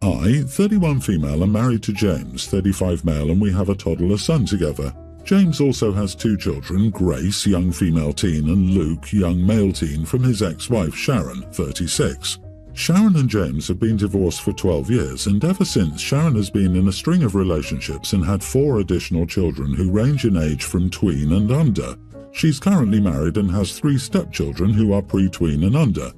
I, 31 female, am married to James, 35 male, and we have a toddler son together. James also has 2 children, Grace, young female teen, and Luke, young male teen, from his ex-wife Sharon, 36. Sharon and James have been divorced for 12 years, and ever since, Sharon has been in a string of relationships and had 4 additional children who range in age from tween and under. She's currently married and has 3 stepchildren who are pre-tween and under.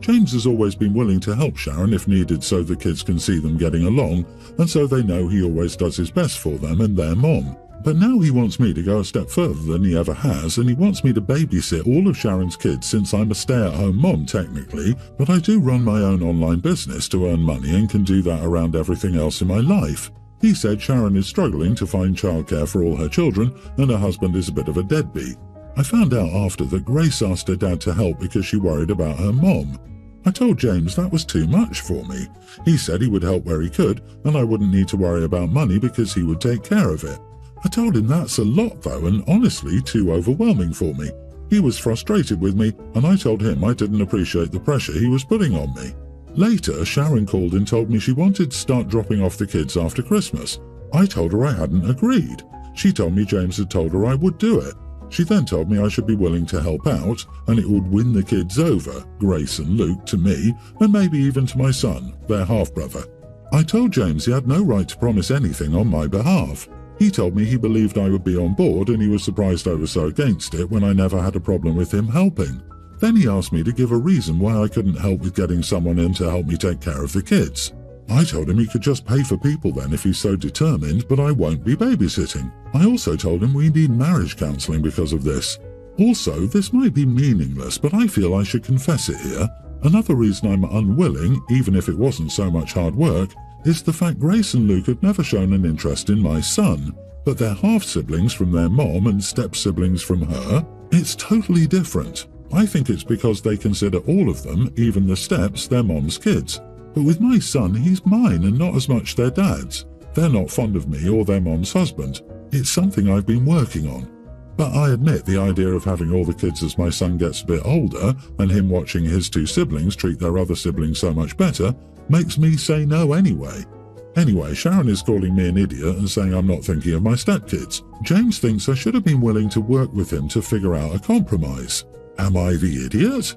James has always been willing to help Sharon if needed so the kids can see them getting along, and so they know he always does his best for them and their mom. But now he wants me to go a step further than he ever has, and he wants me to babysit all of Sharon's kids since I'm a stay-at-home mom technically, but I do run my own online business to earn money and can do that around everything else in my life. He said Sharon is struggling to find childcare for all her children, and her husband is a bit of a deadbeat. I found out after that Grace asked her dad to help because she worried about her mom. I told James that was too much for me. He said he would help where he could, and I wouldn't need to worry about money because he would take care of it. I told him that's a lot though, and honestly too overwhelming for me. He was frustrated with me, and I told him I didn't appreciate the pressure he was putting on me. Later, Sharon called and told me she wanted to start dropping off the kids after Christmas. I told her I hadn't agreed. She told me James had told her I would do it. She then told me I should be willing to help out, and it would win the kids over, Grace and Luke, to me, and maybe even to my son, their half-brother. I told James he had no right to promise anything on my behalf. He told me he believed I would be on board, and he was surprised I was so against it when I never had a problem with him helping. Then he asked me to give a reason why I couldn't help with getting someone in to help me take care of the kids. I told him he could just pay for people then if he's so determined, but I won't be babysitting. I also told him we need marriage counselling because of this. Also, this might be meaningless, but I feel I should confess it here. Another reason I'm unwilling, even if it wasn't so much hard work, is the fact Grace and Luke have never shown an interest in my son, but they're half-siblings from their mom and step-siblings from her. It's totally different. I think it's because they consider all of them, even the steps, their mom's kids. But with my son, he's mine and not as much their dad's. They're not fond of me or their mom's husband. It's something I've been working on. But I admit the idea of having all the kids as my son gets a bit older and him watching his 2 siblings treat their other siblings so much better makes me say no anyway. Anyway, Sharon is calling me an idiot and saying I'm not thinking of my stepkids. James thinks I should have been willing to work with him to figure out a compromise. Am I the idiot?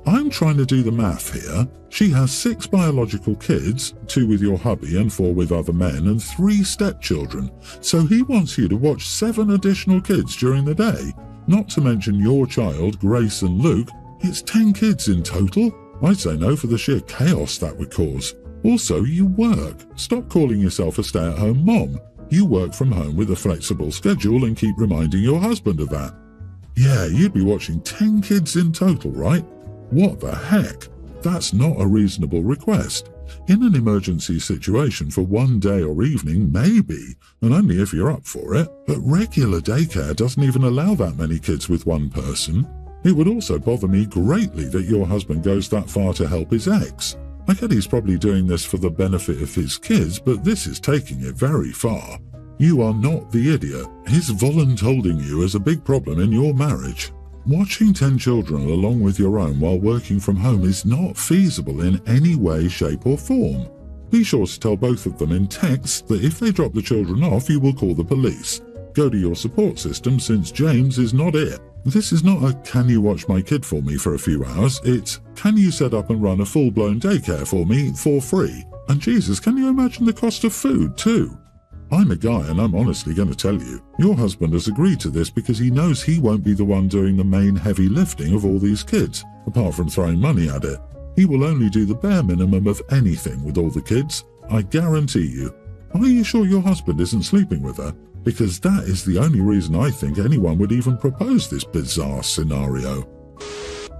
I'm trying to do the math here. She has 6 biological kids, 2 with your hubby and 4 with other men, and 3 stepchildren. So he wants you to watch 7 additional kids during the day. Not to mention your child, Grace and Luke. It's 10 kids in total. I'd say no for the sheer chaos that would cause. Also, you work. Stop calling yourself a stay-at-home mom. You work from home with a flexible schedule and keep reminding your husband of that. Yeah, you'd be watching 10 kids in total, right? What the heck? That's not a reasonable request. In an emergency situation for one day or evening, maybe, and only if you're up for it, but regular daycare doesn't even allow that many kids with one person. It would also bother me greatly that your husband goes that far to help his ex. I get he's probably doing this for the benefit of his kids, but this is taking it very far. You are not the idiot. His voluntolding you is a big problem in your marriage. Watching 10 children along with your own while working from home is not feasible in any way, shape or form. Be sure to tell both of them in text that if they drop the children off, you will call the police. Go to your support system since James is not it. This is not a "can you watch my kid for me for a few hours?" It's "can you set up and run a full-blown daycare for me for free?" And Jesus, can you imagine the cost of food too? I'm a guy and I'm honestly going to tell you, your husband has agreed to this because he knows he won't be the one doing the main heavy lifting of all these kids, apart from throwing money at it. He will only do the bare minimum of anything with all the kids, I guarantee you. Are you sure your husband isn't sleeping with her? Because that is the only reason I think anyone would even propose this bizarre scenario.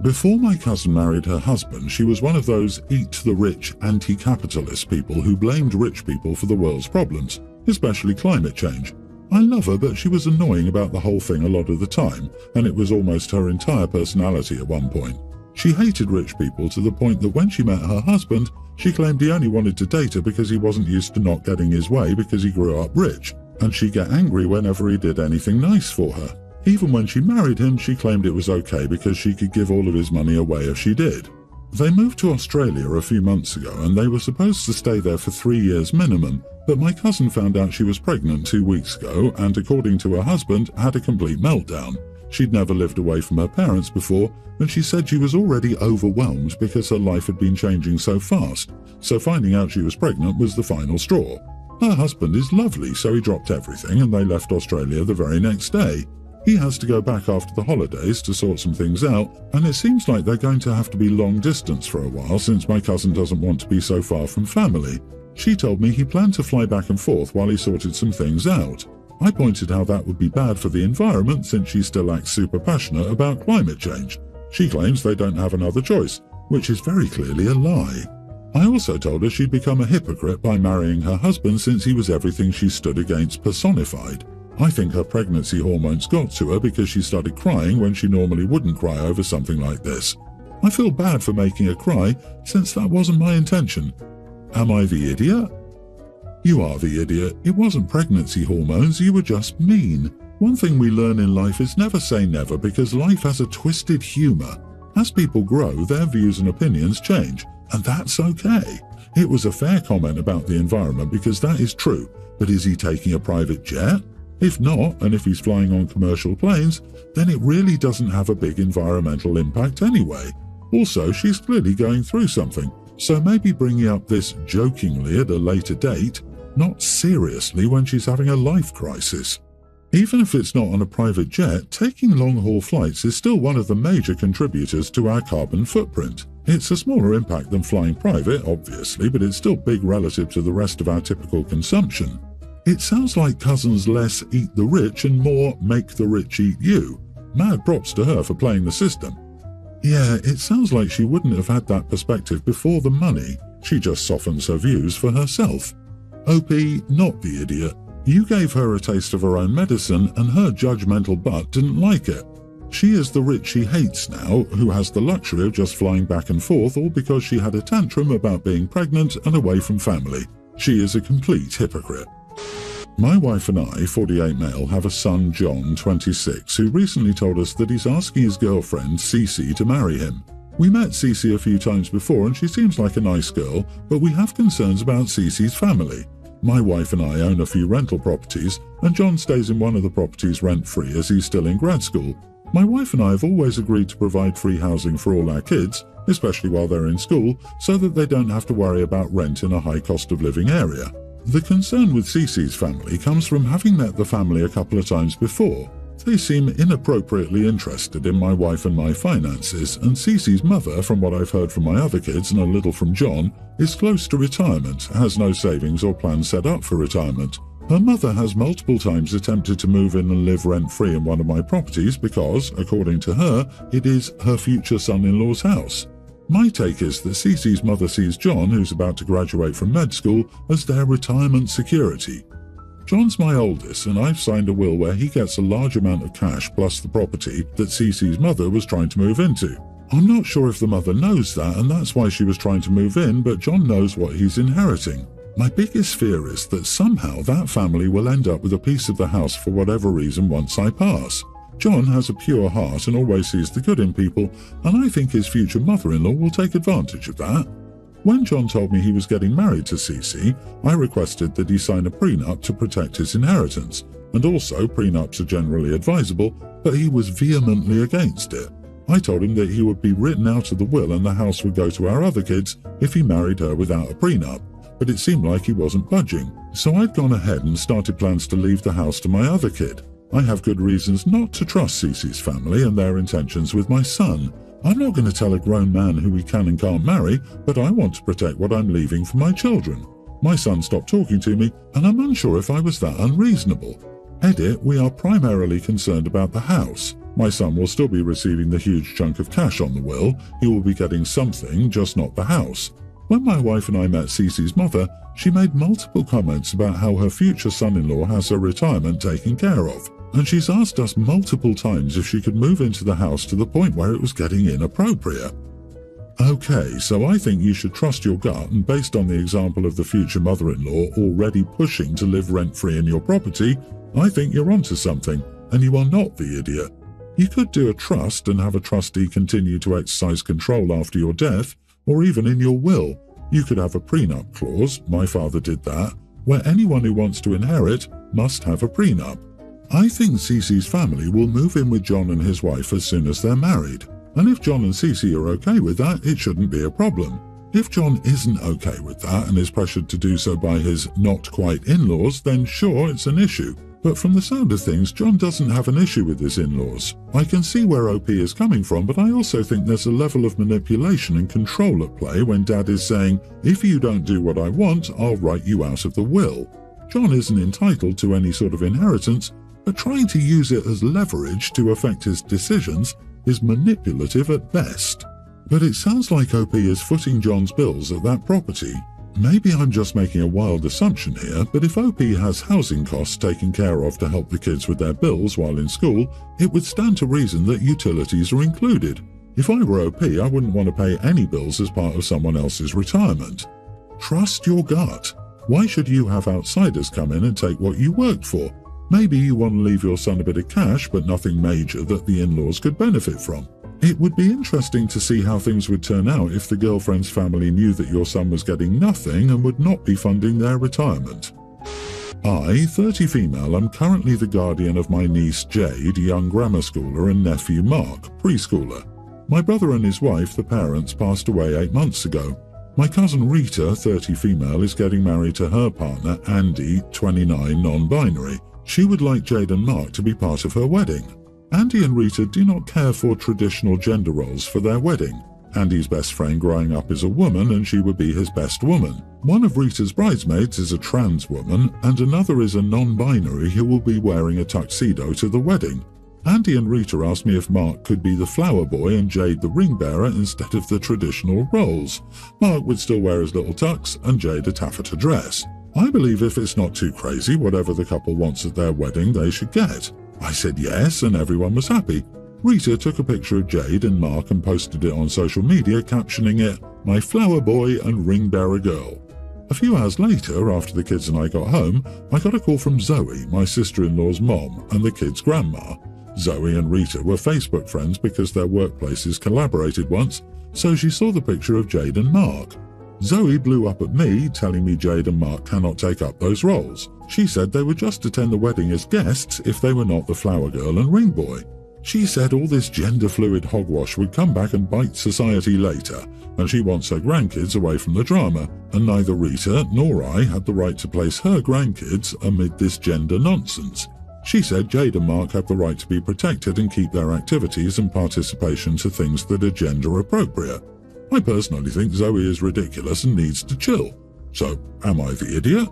Before my cousin married her husband, she was one of those eat-the-rich anti-capitalist people who blamed rich people for the world's problems, especially climate change. I love her, but she was annoying about the whole thing a lot of the time, and it was almost her entire personality at one point. She hated rich people to the point that when she met her husband, she claimed he only wanted to date her because he wasn't used to not getting his way because he grew up rich, and she'd get angry whenever he did anything nice for her. Even when she married him, she claimed it was okay because she could give all of his money away if she did. They moved to Australia a few months ago and they were supposed to stay there for 3 years minimum, but my cousin found out she was pregnant 2 weeks ago and, according to her husband, had a complete meltdown. She'd never lived away from her parents before, and she said she was already overwhelmed because her life had been changing so fast, so finding out she was pregnant was the final straw. Her husband is lovely, so he dropped everything and they left Australia the very next day. He has to go back after the holidays to sort some things out, and it seems like they're going to have to be long distance for a while since my cousin doesn't want to be so far from family. She told me he planned to fly back and forth while he sorted some things out. I pointed how that would be bad for the environment since she still acts super passionate about climate change. She claims they don't have another choice, which is very clearly a lie. I also told her she'd become a hypocrite by marrying her husband since he was everything she stood against personified. I think her pregnancy hormones got to her because she started crying when she normally wouldn't cry over something like this. I feel bad for making her cry since that wasn't my intention. Am I the idiot? You are the idiot. It wasn't pregnancy hormones, you were just mean. One thing we learn in life is never say never because life has a twisted humour. As people grow, their views and opinions change, and that's okay. It was a fair comment about the environment because that is true, but is he taking a private jet? If not, and if he's flying on commercial planes, then it really doesn't have a big environmental impact anyway. Also, she's clearly going through something, so maybe bringing up this jokingly at a later date, not seriously when she's having a life crisis. Even if it's not on a private jet, taking long-haul flights is still one of the major contributors to our carbon footprint. It's a smaller impact than flying private, obviously, but it's still big relative to the rest of our typical consumption. It sounds like Cousin's less eat the rich and more make the rich eat you. Mad props to her for playing the system. Yeah, it sounds like she wouldn't have had that perspective before the money. She just softens her views for herself. OP, not the idiot. You gave her a taste of her own medicine and her judgmental butt didn't like it. She is the rich she hates now, who has the luxury of just flying back and forth all because she had a tantrum about being pregnant and away from family. She is a complete hypocrite. My wife and I, 48 male, have a son, John, 26, who recently told us that he's asking his girlfriend, Cece, to marry him. We met Cece a few times before and she seems like a nice girl, but we have concerns about Cece's family. My wife and I own a few rental properties, and John stays in one of the properties rent-free as he's still in grad school. My wife and I have always agreed to provide free housing for all our kids, especially while they're in school, so that they don't have to worry about rent in a high cost of living area. The concern with Cece's family comes from having met the family a couple of times before. They seem inappropriately interested in my wife and my finances, and Cece's mother, from what I've heard from my other kids and a little from John, is close to retirement, has no savings or plans set up for retirement. Her mother has multiple times attempted to move in and live rent-free in one of my properties because, according to her, it is her future son-in-law's house. My take is that Cece's mother sees John, who's about to graduate from med school, as their retirement security. John's my oldest, and I've signed a will where he gets a large amount of cash plus the property that Cece's mother was trying to move into. I'm not sure if the mother knows that, and that's why she was trying to move in, but John knows what he's inheriting. My biggest fear is that somehow that family will end up with a piece of the house for whatever reason once I pass. John has a pure heart and always sees the good in people, and I think his future mother-in-law will take advantage of that. When John told me he was getting married to Cece, I requested that he sign a prenup to protect his inheritance, and also prenups are generally advisable, but he was vehemently against it. I told him that he would be written out of the will and the house would go to our other kids if he married her without a prenup, but it seemed like he wasn't budging, so I'd gone ahead and started plans to leave the house to my other kid. I have good reasons not to trust Cece's family and their intentions with my son. I'm not going to tell a grown man who he can and can't marry, but I want to protect what I'm leaving for my children. My son stopped talking to me, and I'm unsure if I was that unreasonable. Edit, we are primarily concerned about the house. My son will still be receiving the huge chunk of cash on the will. He will be getting something, just not the house. When my wife and I met Cece's mother, she made multiple comments about how her future son-in-law has her retirement taken care of, and she's asked us multiple times if she could move into the house to the point where it was getting inappropriate. Okay, so I think you should trust your gut, and based on the example of the future mother-in-law already pushing to live rent-free in your property, I think you're onto something, and you are not the idiot. You could do a trust and have a trustee continue to exercise control after your death, or even in your will. You could have a prenup clause, my father did that, where anyone who wants to inherit must have a prenup. I think Cece's family will move in with John and his wife as soon as they're married, and if John and Cece are okay with that, it shouldn't be a problem. If John isn't okay with that and is pressured to do so by his not-quite in-laws, then sure, it's an issue. But from the sound of things, John doesn't have an issue with his in-laws. I can see where OP is coming from, but I also think there's a level of manipulation and control at play when Dad is saying, if you don't do what I want, I'll write you out of the will. John isn't entitled to any sort of inheritance, but trying to use it as leverage to affect his decisions is manipulative at best. But it sounds like OP is footing John's bills at that property. Maybe I'm just making a wild assumption here, but if OP has housing costs taken care of to help the kids with their bills while in school, it would stand to reason that utilities are included. If I were OP, I wouldn't want to pay any bills as part of someone else's retirement. Trust your gut. Why should you have outsiders come in and take what you worked for? Maybe you want to leave your son a bit of cash, but nothing major that the in-laws could benefit from. It would be interesting to see how things would turn out if the girlfriend's family knew that your son was getting nothing and would not be funding their retirement. I, 30 female, am currently the guardian of my niece Jade, young grammar schooler, and nephew Mark, preschooler. My brother and his wife, the parents, passed away 8 months ago. My cousin Rita, 30 female, is getting married to her partner Andy, 29, non-binary. She would like Jade and Mark to be part of her wedding. Andy and Rita do not care for traditional gender roles for their wedding. Andy's best friend growing up is a woman and she would be his best woman. One of Rita's bridesmaids is a trans woman and another is a non-binary who will be wearing a tuxedo to the wedding. Andy and Rita asked me if Mark could be the flower boy and Jade the ring bearer instead of the traditional roles. Mark would still wear his little tux and Jade a taffeta dress. I believe if it's not too crazy, whatever the couple wants at their wedding they should get. I said yes and everyone was happy. Rita took a picture of Jade and Mark and posted it on social media, captioning it, "My flower boy and ring bearer girl." A few hours later, after the kids and I got home, I got a call from Zoe, my sister-in-law's mom, and the kids' grandma. Zoe and Rita were Facebook friends because their workplaces collaborated once, so she saw the picture of Jade and Mark. Zoe blew up at me, telling me Jade and Mark cannot take up those roles. She said they would just attend the wedding as guests if they were not the flower girl and ring boy. She said all this gender-fluid hogwash would come back and bite society later, and she wants her grandkids away from the drama, and neither Rita nor I had the right to place her grandkids amid this gender nonsense. She said Jade and Mark have the right to be protected and keep their activities and participation to things that are gender appropriate. I personally think Zoe is ridiculous and needs to chill. So, am I the idiot?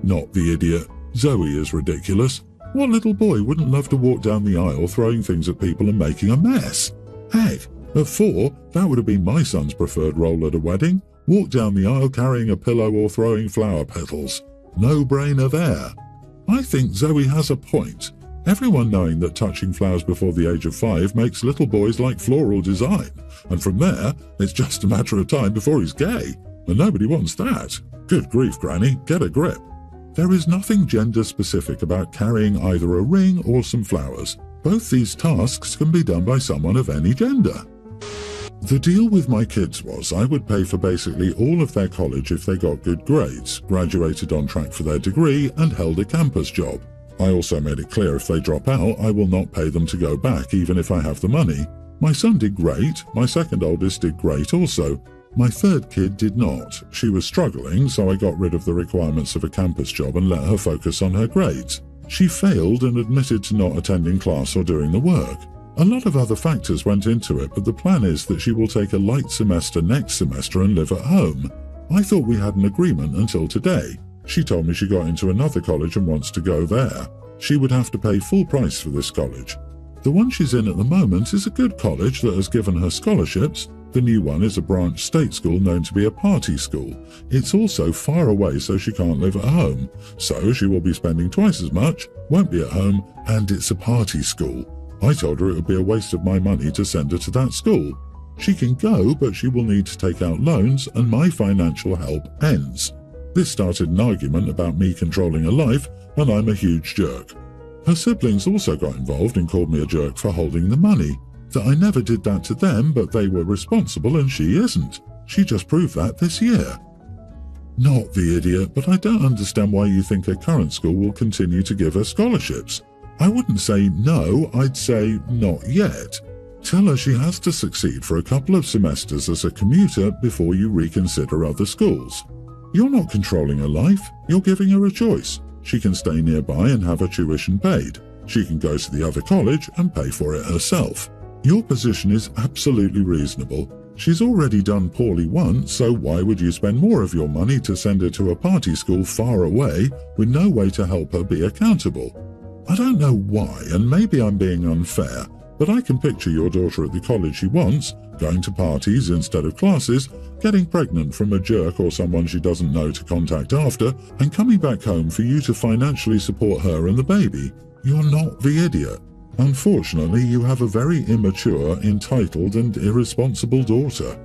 Not the idiot. Zoe is ridiculous. What little boy wouldn't love to walk down the aisle throwing things at people and making a mess? Heck, at 4, that would have been my son's preferred role at a wedding. Walk down the aisle carrying a pillow or throwing flower petals. No brainer there. I think Zoe has a point. Everyone knowing that touching flowers before the age of 5 makes little boys like floral design, and from there, it's just a matter of time before he's gay, and nobody wants that. Good grief, Granny, get a grip. There is nothing gender-specific about carrying either a ring or some flowers. Both these tasks can be done by someone of any gender. The deal with my kids was I would pay for basically all of their college if they got good grades, graduated on track for their degree, and held a campus job. I also made it clear if they drop out, I will not pay them to go back, even if I have the money. My son did great. My second oldest did great also. My third kid did not. She was struggling, so I got rid of the requirements of a campus job and let her focus on her grades. She failed and admitted to not attending class or doing the work. A lot of other factors went into it, but the plan is that she will take a light semester next semester and live at home. I thought we had an agreement until today. She told me she got into another college and wants to go there. She would have to pay full price for this college. The one she's in at the moment is a good college that has given her scholarships. The new one is a branch state school known to be a party school. It's also far away, so she can't live at home. So she will be spending twice as much, won't be at home, and it's a party school. I told her it would be a waste of my money to send her to that school. She can go, but she will need to take out loans, and my financial help ends. This started an argument about me controlling her life, and I'm a huge jerk. Her siblings also got involved and called me a jerk for holding the money. That I never did that to them, but they were responsible and she isn't. She just proved that this year. Not the idiot, but I don't understand why you think her current school will continue to give her scholarships. I wouldn't say no, I'd say not yet. Tell her she has to succeed for a couple of semesters as a commuter before you reconsider other schools. You're not controlling her life, you're giving her a choice. She can stay nearby and have her tuition paid. She can go to the other college and pay for it herself. Your position is absolutely reasonable. She's already done poorly once, so why would you spend more of your money to send her to a party school far away with no way to help her be accountable? I don't know why, and maybe I'm being unfair, but I can picture your daughter at the college she wants, going to parties instead of classes, getting pregnant from a jerk or someone she doesn't know to contact after, and coming back home for you to financially support her and the baby. You're not the idiot. Unfortunately, you have a very immature, entitled and irresponsible daughter.